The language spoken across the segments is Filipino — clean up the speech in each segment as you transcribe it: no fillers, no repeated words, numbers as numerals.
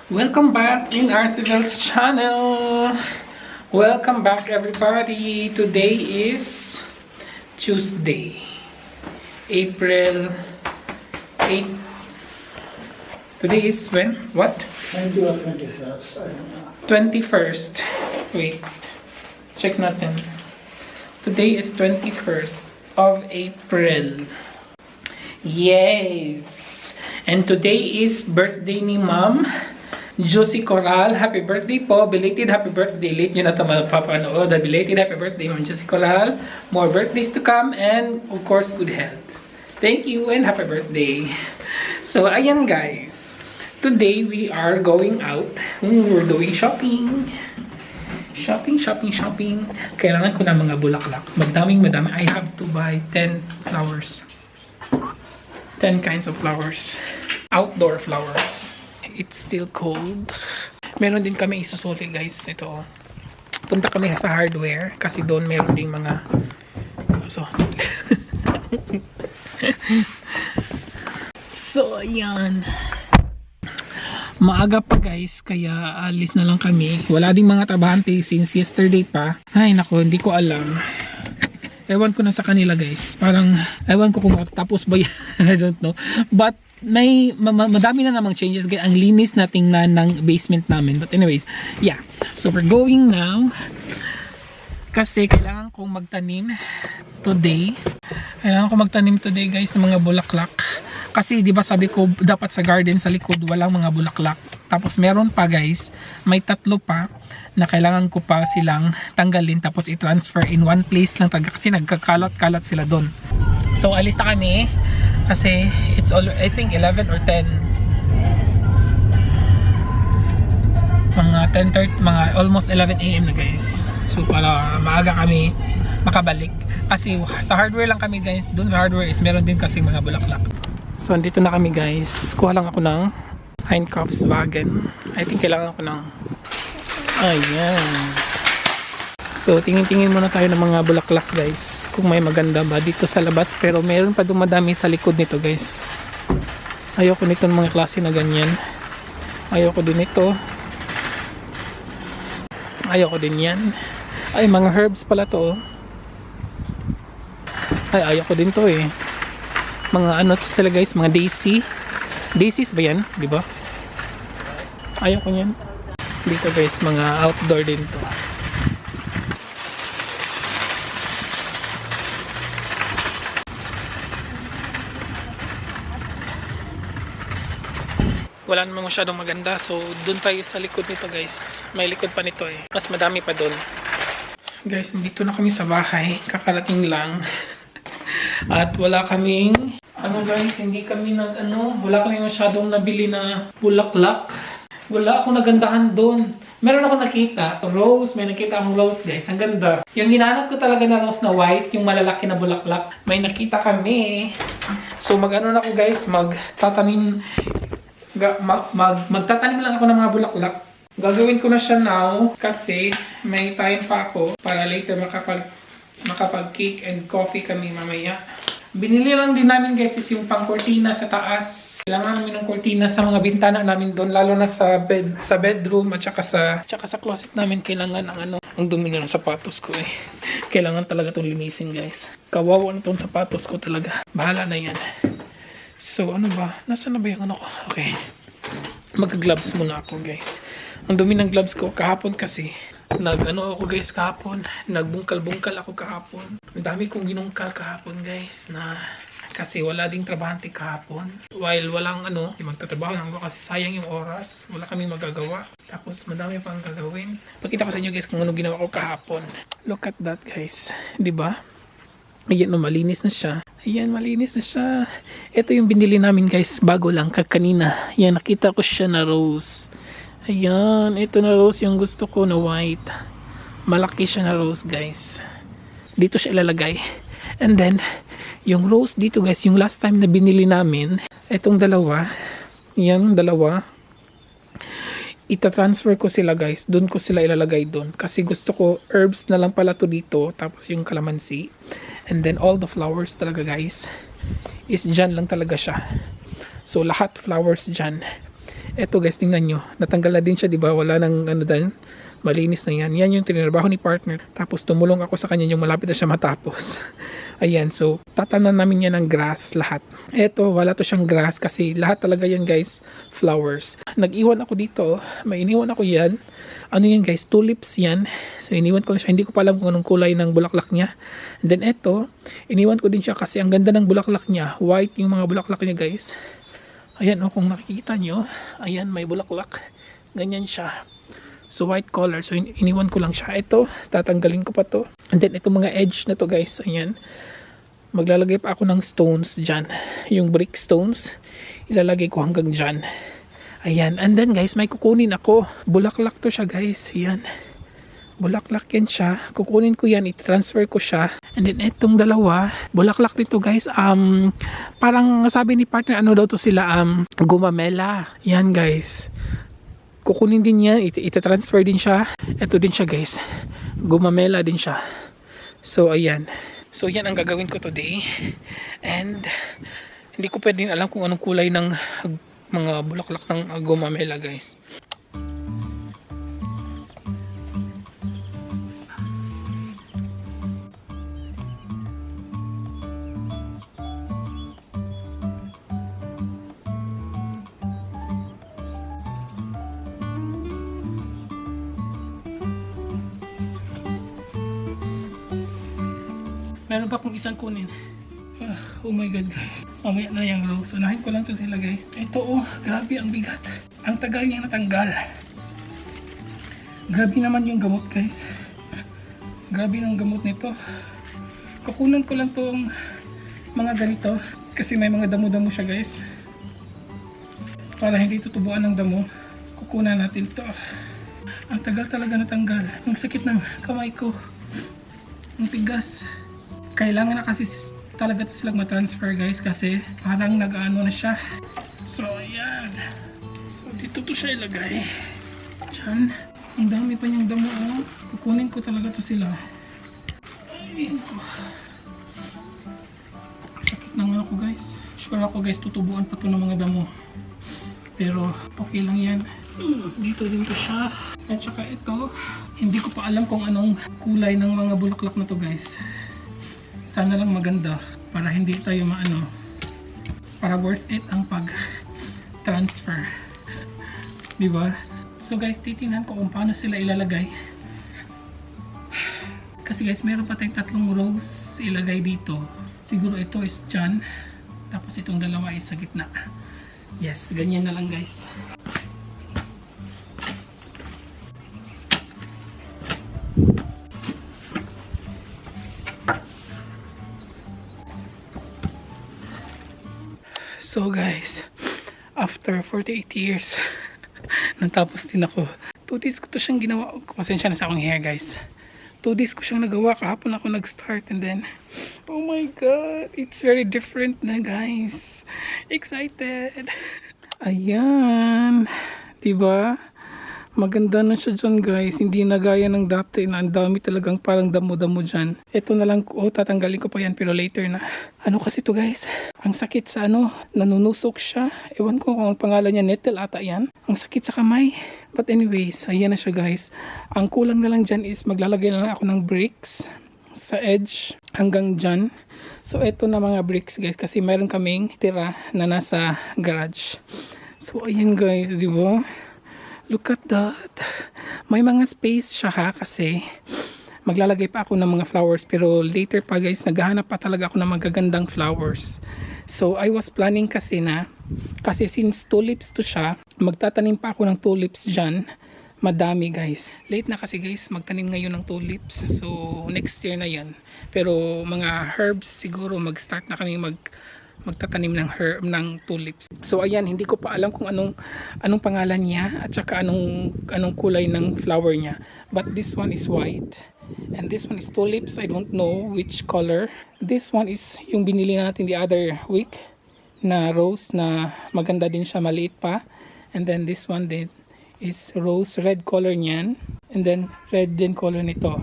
Welcome back in Arcivel's channel. Welcome back everybody. Today is Tuesday, April 8. Today is when? What? 20 or 21st, I don't know. 21st. Wait. Check natin. Today is 21st of April. Yes. And today is birthday ni Ma'am Josie Coral. Happy birthday po. Belated happy birthday. Late nyo na ito mapapanood. Belated happy birthday, Ma'am Josie Coral. More birthdays to come and of course, good health. Thank you and happy birthday. So, ayan guys. Today, we are going out. We're doing shopping. Shopping. Kailangan ko na mga bulaklak. Madami. I have to buy 10 flowers. 10 kinds of flowers. Outdoor flowers. It's still cold. Meron din kami isusuli guys. Ito. Punta kami sa hardware. Kasi doon meron ding mga... So, ayan. Maaga pa guys, kaya alis na lang kami. Wala ding mga trabahante since yesterday pa. Ay nako, hindi ko alam. Ewan ko na sa kanila guys. Parang, ewan ko kung tapos ba yan. I don't know. But, madami na namang changes. Ang linis na tingnan ng basement namin. But anyways, yeah. So, we're going now. Kasi kailangan kong magtanim today. Guys ng mga bulaklak. Kasi 'di ba sabi ko dapat sa garden sa likod walang mga bulaklak. Tapos meron pa guys, may 3 pa na kailangan ko pa silang tanggalin tapos i-transfer in one place lang kasi nagkakalat-kalat sila doon. So alis na kami kasi it's all I think 11 or 10. Mga 10:30, mga almost 11 AM na guys. So para maaga kami makabalik. Kasi sa hardware lang kami guys. Doon sa hardware is meron din kasi mga bulaklak. So, andito na kami guys. Kuha lang ako ng Einkaufswagen. I think kailangan ko ng... Ayan. So, tingin-tingin muna tayo ng mga bulaklak guys. Kung may maganda ba dito sa labas. Pero meron pa dumadami sa likod nito guys. Ayoko nito ng mga klase na ganyan. Ayoko din ito. Ayoko din yan. Ay, mga herbs pala to. Ay, ayoko din to eh. Mga ano to sila guys, mga daisies ba yan, di ba? Ayaw ko yan. Dito guys, mga outdoor din to. Wala namang masyadong maganda, so dun tayo sa likod nito guys. May likod pa nito eh. Mas madami pa dun. Guys, dito na kami sa bahay. Kakarating lang. At wala kaming guys, hindi kami wala kami masyadong nabili na bulaklak. Wala akong nagandahan doon. Meron ako nakita, rose, may nakita akong rose guys, ang ganda. Yung hinahanap ko talaga na rose na white, yung malalaki na bulaklak, may nakita kami. So na ako guys, magtatanim lang ako ng mga bulaklak. Gagawin ko na siya now kasi may time pa ako para later makapag cake and coffee kami mamaya. Binili lang din namin guys is yung pang cortina sa taas. Kailangan namin ng cortina sa mga bintana namin doon, lalo na sa bedroom at saka sa closet namin. Kailangan ang dumi na ng sapatos ko eh. Kailangan talaga itong linisin guys. Kawawa na itong sapatos ko talaga. Bahala na yan. So ano ba? Nasaan na ba yung ko? Okay. Mag-gloves muna ako guys. Ang dumi ng gloves ko kahapon kasi. Ako guys kahapon. Nagbungkal-bungkal ako kahapon. Ang dami kong ginungkal kahapon guys na kasi wala ding trabahante kahapon. While walang magtatrabaho lang ako kasi sayang yung oras. Wala kaming magagawa. Tapos madami pang gagawin. Pakita ko sa inyo guys kung ano ginawa ko kahapon. Look at that guys. 'Di ba? Ayan malinis na siya. Ayan malinis na siya. Ito yung binili namin guys bago lang kanina. Yan nakita ko siya na rose. Ayan, ito na rose yung gusto ko na white. Malaki siya na rose guys. Dito siya ilalagay. And then, yung rose dito guys, yung last time na binili namin, itong dalawa, yan, dalawa, ita-transfer ko sila guys. Doon ko sila ilalagay doon. Kasi gusto ko herbs na lang pala to dito. Tapos yung calamansi. And then all the flowers talaga guys, is dyan lang talaga siya. So lahat flowers dyan. Eto guys, tingnan nyo. Natanggal na din siya, di ba? Wala nang ano din. Malinis na yan. Yan yung tinrabaho ni partner. Tapos tumulong ako sa kanya yung malapit na siya matapos. Ayan, so tatanan namin yan ng grass lahat. Eto, wala to siyang grass kasi lahat talaga yan guys, flowers. Nag-iwan ako dito, may iniwan ako yan. Ano yan guys, tulips yan. So iniwan ko lang siya, hindi ko pa alam kung anong kulay ng bulaklak niya. And then eto, iniwan ko din siya kasi ang ganda ng bulaklak niya. White yung mga bulaklak niya guys. Ayan o, kung nakikita nyo, ayan may bulaklak. Ganyan siya. So white color, so iniwan ko lang siya. Ito, tatanggalin ko pa to. And then ito mga edge na to guys, ayan. Maglalagay pa ako ng stones dyan. Yung brick stones, ilalagay ko hanggang dyan. Ayan, and then guys, may kukunin ako. Bulaklak to siya guys, ayan. Bulaklak yan siya. Kukunin ko yan, i-transfer ko siya. And then itong dalawa, bulaklak dito guys, parang sabi ni partner, ano daw to sila, gumamela. Yan guys. Kukunin din yan, ita-transfer din siya. Ito din siya guys, gumamela din siya. So ayan, so yan ang gagawin ko today. And hindi ko pwedeng alam kung anong kulay ng mga bulaklak ng gumamela guys. Meron pa akong isang kunin. Oh my god guys. Mamaya na yung rose. Unahin ko lang to sila guys. Ito oh, grabe ang bigat. Ang tagal niyang natanggal. Grabe naman yung gamot guys. Grabe yung gamot nito. Kukunan ko lang tong mga ganito. Kasi may mga damo-damo siya guys. Para hindi tutubuan ng damo. Kukunan natin to. Ang tagal talaga natanggal. Ang sakit ng kamay ko. Ang tigas. Kailangan na kasi talaga ito silang matransfer guys kasi parang nag-ano na siya. So ayan. So dito to siya ilagay. Diyan. Ang dami pa niyang damo. Oh. Kukunin ko talaga to sila. Ayun ko. Sakit ng ako guys. Sure ako guys tutubuan pa to ng mga damo. Pero okay lang yan. Dito din to siya. At saka ito. Hindi ko pa alam kung anong kulay ng mga bulaklak na to guys. Sana lang maganda para hindi tayo maano, para worth it ang pag transfer, di ba? So guys, titingnan ko kung paano sila ilalagay kasi guys meron pa tayong 3 rows ilagay dito. Siguro ito is dyan, tapos itong dalawa is sa gitna. Yes, ganyan na lang guys. So guys, after 48 years, natapos din ako. 2 days ko to siyang ginawa. Pasensya na sa akong hair guys. 2 days ko siyang nagawa. Kahapon ako nag-start and then, oh my god, it's very different na guys. Excited. Ayan. Diba? Maganda na siya dyan guys. Hindi na gaya ng dati na ang dami talagang parang damo-damo dyan. Ito na lang, oh tatanggalin ko pa yan pero later na. Ano kasi to guys? Ang sakit sa ano, nanunusok siya. Ewan ko kung ang pangalan niya, nettle ata yan. Ang sakit sa kamay. But anyways, ayan na siya guys. Ang kulang na lang dyan is maglalagay na lang ako ng bricks sa edge hanggang dyan. So ito na mga bricks guys kasi mayroon kaming tira na nasa garage. So ayan guys, di ba? Look at that. May mga space siya ha kasi maglalagay pa ako ng mga flowers pero later pa guys naghahanap pa talaga ako ng magagandang flowers. So I was planning kasi since tulips to siya, magtatanim pa ako ng tulips dyan. Madami guys. Late na kasi guys magtanim ngayon ng tulips. So next year na yan. Pero mga herbs siguro mag-start na kami magtatanim ng tulips. So ayan, hindi ko pa alam kung anong pangalan niya at saka anong kulay ng flower niya. But this one is white. And this one is tulips. I don't know which color. This one is yung binili natin the other week na rose na maganda din siya, maliit pa. And then this one din is rose, red color niyan. And then red din color nito.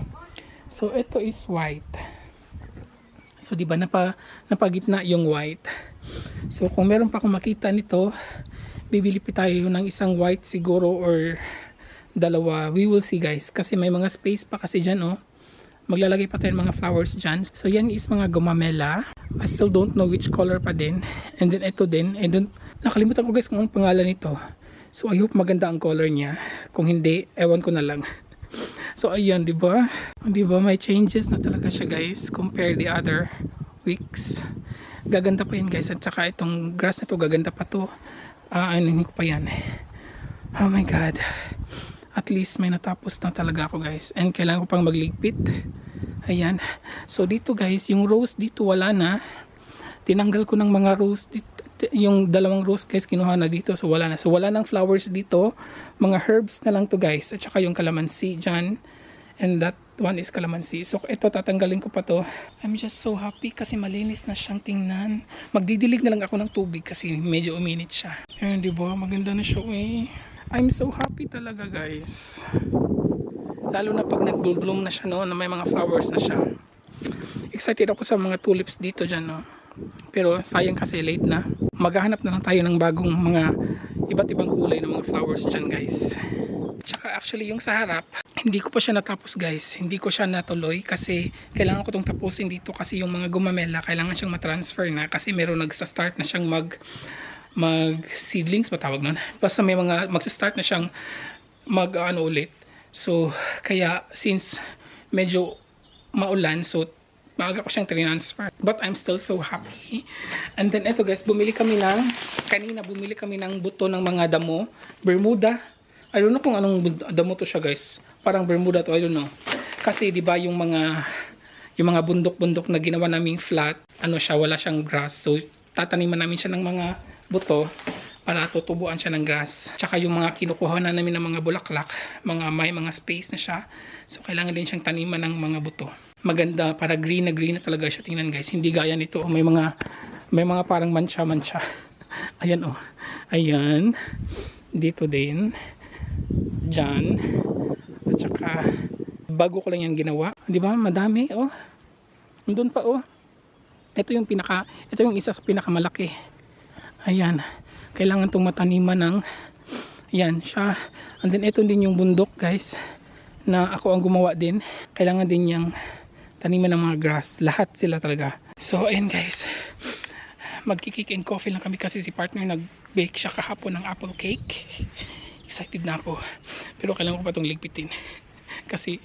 So ito is white. So diba napagitna yung white. So kung meron pa akong makita nito, bibili pa tayo ng isang white siguro or dalawa. We will see guys. Kasi may mga space pa kasi dyan oh. Maglalagay pa tayo ng mga flowers dyan. So yan is mga gumamela. I still don't know which color pa din. And then ito din. And then nakalimutan ko guys kung anong pangalan nito. So I hope maganda ang color niya. Kung hindi, ewan ko na lang. So ayan, 'di ba? 'Di ba may changes na talaga siya guys compare the other weeks. Gaganda pa yan guys. At saka itong grass na to gaganda pa to. Ano ko pa yan. Oh my god. At least may natapos na talaga ako guys. And kailangan ko pang magligpit. Ayan. So dito guys, yung rose dito wala na. Tinanggal ko ng mga rose dito. Yung dalawang rose guys kinuha na dito. So wala na. So wala nang flowers dito. Mga herbs na lang to guys. At saka yung calamansi dyan. And that one is calamansi. So ito tatanggalin ko pa to. I'm just so happy kasi malinis na siyang tingnan. Magdidilig na lang ako ng tubig kasi medyo uminit siya. Ayan, diba? Maganda na siya eh. I'm so happy talaga guys. Lalo na pag nag-bloom na siya no, na may mga flowers na siya. Excited ako sa mga tulips dito dyan no. Pero sayang kasi late na. Maghahanap na lang tayo ng bagong mga iba't ibang kulay ng mga flowers dyan guys. Tsaka actually yung sa harap, hindi ko pa siya natapos guys. Hindi ko siya natuloy kasi kailangan ko itong tapusin dito kasi yung mga gumamela kailangan siyang matransfer na kasi meron nagsa-start na siyang mag seedlings matawag nun. Basta may mga magsa-start na siyang ulit. So kaya since medyo maulan so maaga ko siyang transfer. But I'm still so happy. And then eto guys, kanina bumili kami ng buto ng mga damo. Bermuda. I don't know kung anong damo to siya guys. Parang Bermuda to, I don't know. Kasi di ba yung mga bundok-bundok na ginawa naming flat, siya, wala siyang grass. So tataniman namin siya ng mga buto para tutubuan siya ng grass. Tsaka yung mga kinukuha na namin ng mga bulaklak, may mga space na siya. So kailangan din siyang taniman ng mga buto. Maganda, para green na talaga siya tingnan guys. Hindi gaya nito, may mga parang mancha-mancha. Ayan oh. Ayan. Dito din. Diyan. At saka bago ko lang yan ginawa. Di ba? Madami oh. Doon pa oh. Ito yung isa sa pinakamalaki. Ayan. Kailangan itong mataniman ng yan siya. And then ito din yung bundok guys na ako ang gumawa din. Kailangan din yung taniman ng mga grass. Lahat sila talaga. So ayan guys. Magkikik and coffee lang kami kasi si partner nag-bake siya kahapon ng apple cake. Excited na ako. Pero kailangan ko pa itong ligpitin. Kasi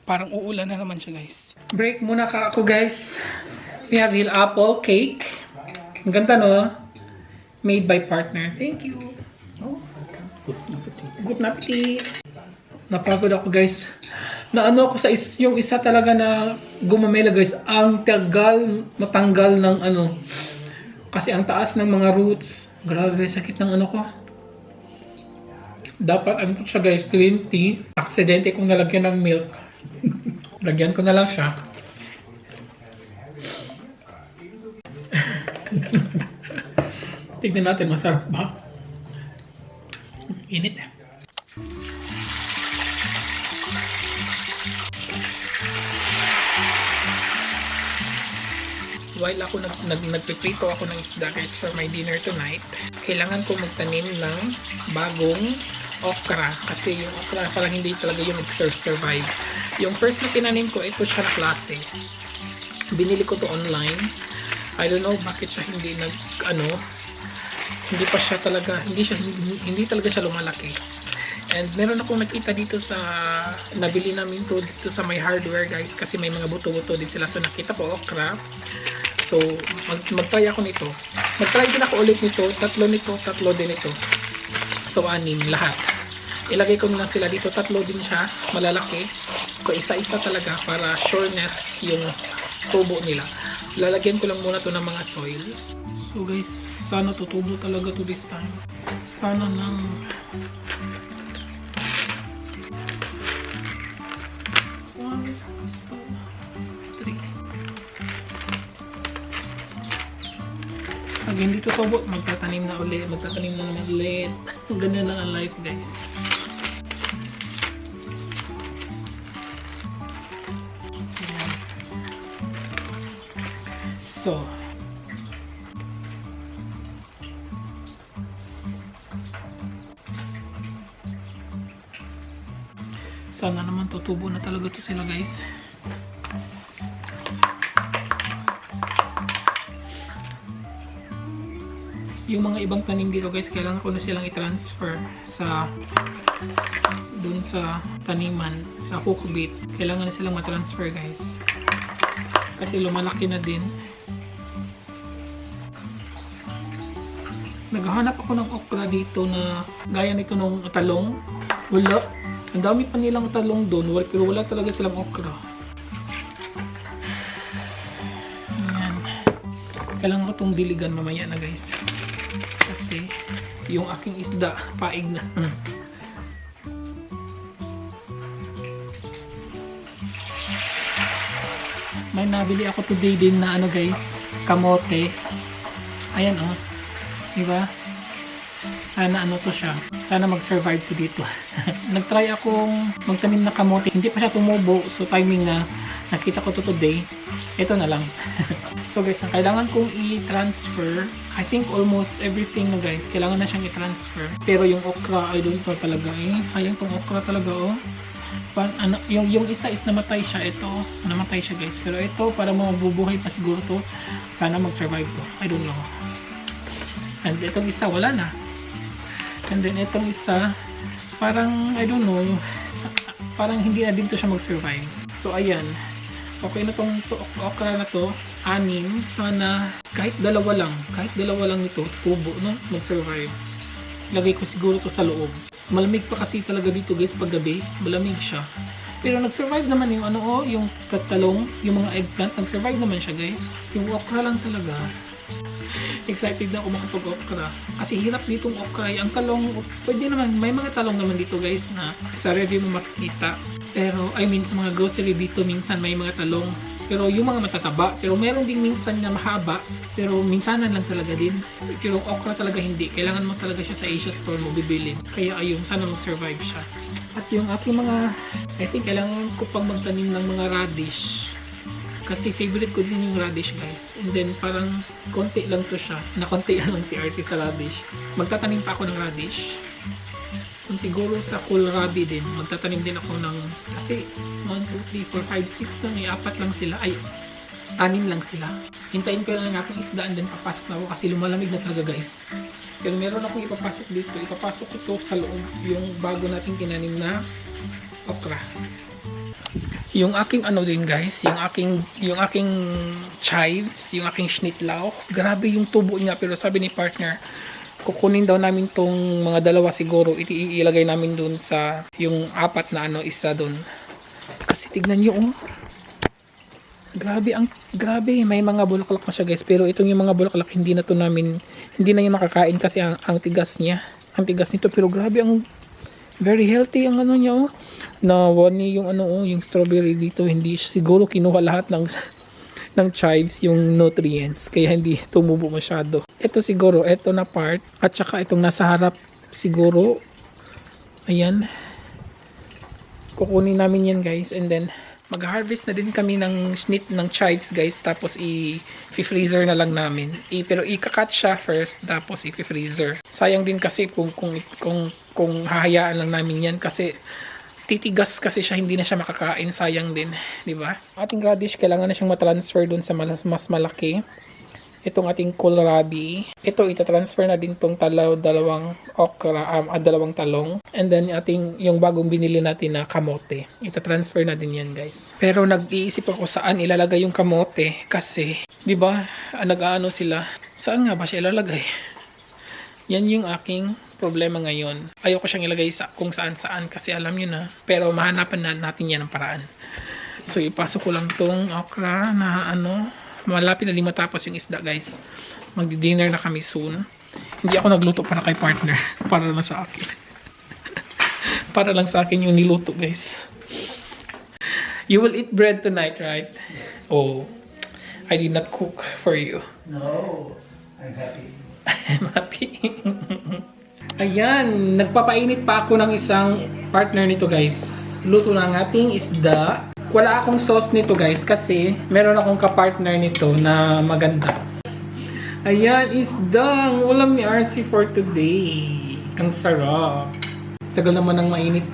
parang uulan na naman siya guys. Break muna ako guys. We have here apple cake. Ang ganda no? Made by partner. Thank you. Oh, Good appetite. Napagod ako guys. Naano ako sa yung isa talaga na gumamela guys. Ang tagal matanggal ng kasi ang taas ng mga roots. Grabe, sakit ng ko. Dapat siya guys, green tea. Aksidente kong nalagyan ng milk. Lagyan ko na lang siya. Tignan natin, masarap ba? Init eh. While ako nagpiprito ako ng isda guys for my dinner tonight, kailangan ko magtanim ng bagong okra kasi yung okra parang hindi talaga yung mag-survive. Yung first na tinanim ko, ito siya na klase. Binili ko to online. I don't know bakit siya hindi hindi pa siya talaga, hindi talaga siya lumalaki. And meron akong nakita dito sa nabili namin to dito sa may hardware guys kasi may mga buto-buto din sila. So nakita ko okra. So mag-try ako nito. Mag-try din ako ulit nito, tatlo din ito. So 6 lahat. Ilagay ko na sila dito, 3 din siya, malalaki. So isa-isa talaga para sureness yung tubo nila. Lalagyan ko lang muna to ng mga soil. So guys, sana tutubo talaga to this time. Sana lang. Pag hindi tutubo, magtatanim na naman ulit. Ganyan lang ang life guys. Ayan. So Sana naman tutubo na talaga to sila guys. Yung mga ibang tanim dito guys, kailangan ko na silang i-transfer sa dun sa taniman, sa hook bait. Kailangan na silang ma-transfer guys. Kasi lumalaki na din. Naghahanap ako ng okra dito na gaya nito nung talong. Wala. Ang dami pa nilang talong doon, pero wala talaga silang okra. Ayan. Kailangan ko itong diligan mamaya na guys. Kasi yung aking isda, paig na. May nabili ako today din na ano guys, kamote. Ayan oh. Diba? Sana ano to siya. Sana mag-survive to dito. Nag-try akong magtanim na kamote. Hindi pa siya tumubo. So timing na nakita ko to today. Ito na lang. So guys, ang kailangan kong i-transfer, I think almost everything na guys, kailangan na siyang i-transfer. Pero yung okra, I don't know talaga eh. Sayang tong okra talaga oh. Yung isa is namatay siya. Ito, namatay siya guys. Pero ito, para mabubuhay pa siguro to. Sana mag-survive to. I don't know. And itong isa, wala na. And then itong isa, parang, I don't know, parang hindi na din to siya mag-survive. So ayan. Okay na tong okra na to. 6. Sana kahit dalawa lang ito, tubo, no? Mag-survive. Lagay ko siguro to sa loob. Malamig pa kasi talaga dito guys pag gabi. Malamig siya. Pero nag-survive naman yung ano, yung talong, yung mga eggplant. Nag-survive naman siya guys. Yung okra lang talaga. Excited na ako makapag-okra. Kasi hirap ditong okra. Ang talong, pwede naman, may mga talong naman dito guys na sa review mo makikita. Pero, I mean, sa mga grocery dito, minsan may mga talong. Pero yung mga matataba. Pero meron din minsan na mahaba. Pero minsanan lang talaga din. Pero okra talaga hindi. Kailangan mo talaga siya sa Asia store mo bibilin. Kaya ayun, sana mag-survive siya. At yung aking mga, I think kailangan ko pang magtanim ng mga radish. Kasi favorite ko din yung radish guys. And then parang konti lang to siya. Nakonti lang si RC sa radish. Magtatanim pa ako ng radish. Kung siguro sa kohlrabi din. Magtatanim din ako ng, kasi 1, 2, 3, 4, 5, 6 lang eh. 4 lang sila. Ay, 6 lang sila. Hintayin ko lang ang aking isda and then papasok na ako kasi lumalamig na talaga guys. Pero meron akong ipapasok dito. Ipapasok ito sa loob yung bago nating tinanim na okra. Yung aking ano din guys, yung aking chives, yung aking schnittlauch, grabe yung tubo niya. Pero sabi ni partner, kukunin daw namin tong mga dalawa siguro, ilagay namin dun sa yung 4 na ano, isa dun. Kasi tignan nyo oh. Grabe, may mga bulaklak na siya guys. Pero itong yung mga bulaklak, hindi na yung makakain kasi ang tigas niya. Ang tigas nito, pero grabe ang very healthy ang ano niya oh. Na yung ano oh, yung strawberry dito, hindi siguro kinuha lahat ng chives yung nutrients kaya hindi tumubo masyado. Ito siguro, ito na part at saka itong nasa harap siguro. Ayan. Kukunin namin yan guys and then mag-harvest na din kami ng chives guys, tapos i-freezer na lang namin. Pero i-cut siya first tapos i-freezer. Sayang din kasi kung hahayaan lang namin yan kasi titigas kasi siya, hindi na siya makakain, sayang din, di ba? Ating radish kailangan na siyang ma-transfer dun sa mas malaki. Itong ating kohlrabi, ito ita-transfer na din tong dalawang okra, dalawang talong. And then yung bagong binili natin na kamote, ita-transfer na din yan guys. Pero nag-iisip ako saan ilalagay yung kamote kasi, di ba, nag-aano sila, saan nga ba siya ilalagay? Yan yung aking problema ngayon. Ayoko siyang ilagay kung saan-saan kasi alam nyo na. Pero mahanapan natin yan ng paraan. So ipasok ko lang tong okra na ano. Malapit na din matapos yung isda guys. Magdi-dinner na kami soon. Hindi ako nagluto para kay partner. Para lang sa akin. Para lang sa akin yung niluto guys. You will eat bread tonight, right? Oh, I did not cook for you. No, I'm happy. I'm happy. Ayan, nagpapainit pa ako ng isang partner nito guys. Luto na ang ating isda. Wala akong sauce nito guys kasi meron akong kapartner nito na maganda. Ayan, isda. Ang ulam ni RC for today. Ang sarap. Tagal naman ng mainit.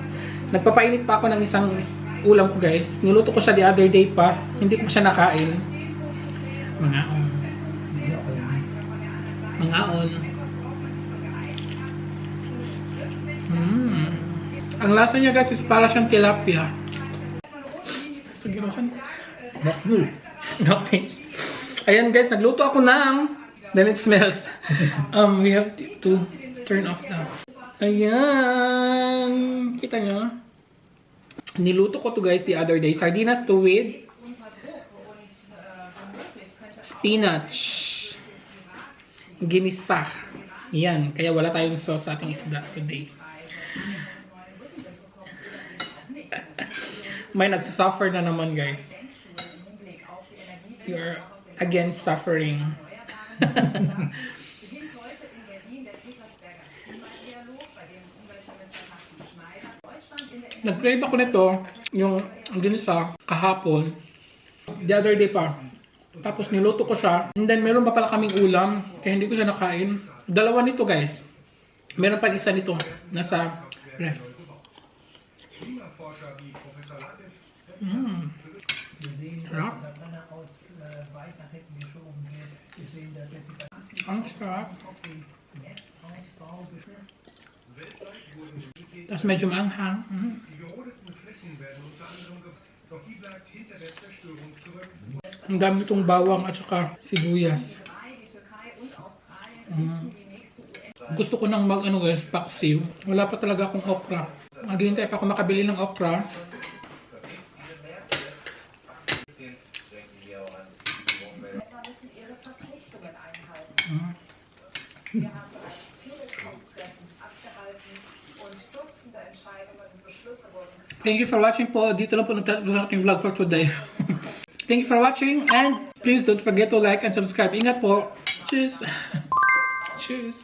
Nagpapainit pa ako ng isang ulam ko guys. Niluto ko siya the other day pa. Hindi ko siya nakain. Mangaon. Mangaon. Ang lasa niya guys is para siyang tilapia. Sige naman. Okay. Ayan guys, nagluto ako ng then it smells. We have to turn off now. Ayan. Kita nyo? Niluto ko to guys the other day. Sardinas to with spinach. Ginisa. Yan. Kaya wala tayong sauce sa ating isda today. May nagsasuffer na naman guys. You're against suffering. Nag-crave ako nito, yung ginisa, kahapon. The other day pa. Tapos niluto ko siya. And then meron pa pala kaming ulam, kaya hindi ko siya nakain. Dalawa nito guys. Meron pa isa nito, nasa ref. Sarap. Ang sarap. Tapos medyo maanghang. Ang dami itong bawang at saka sibuyas. Gusto ko nang mag guys, paksiw. Wala pa talaga akong okra. Maghihintay pa ako makabili ng okra. Thank you for watching po. Dito lang po nagtatapos ang ating vlog for today. Thank you for watching and please don't forget to like and subscribe. Ingat po. Cheers. Cheers.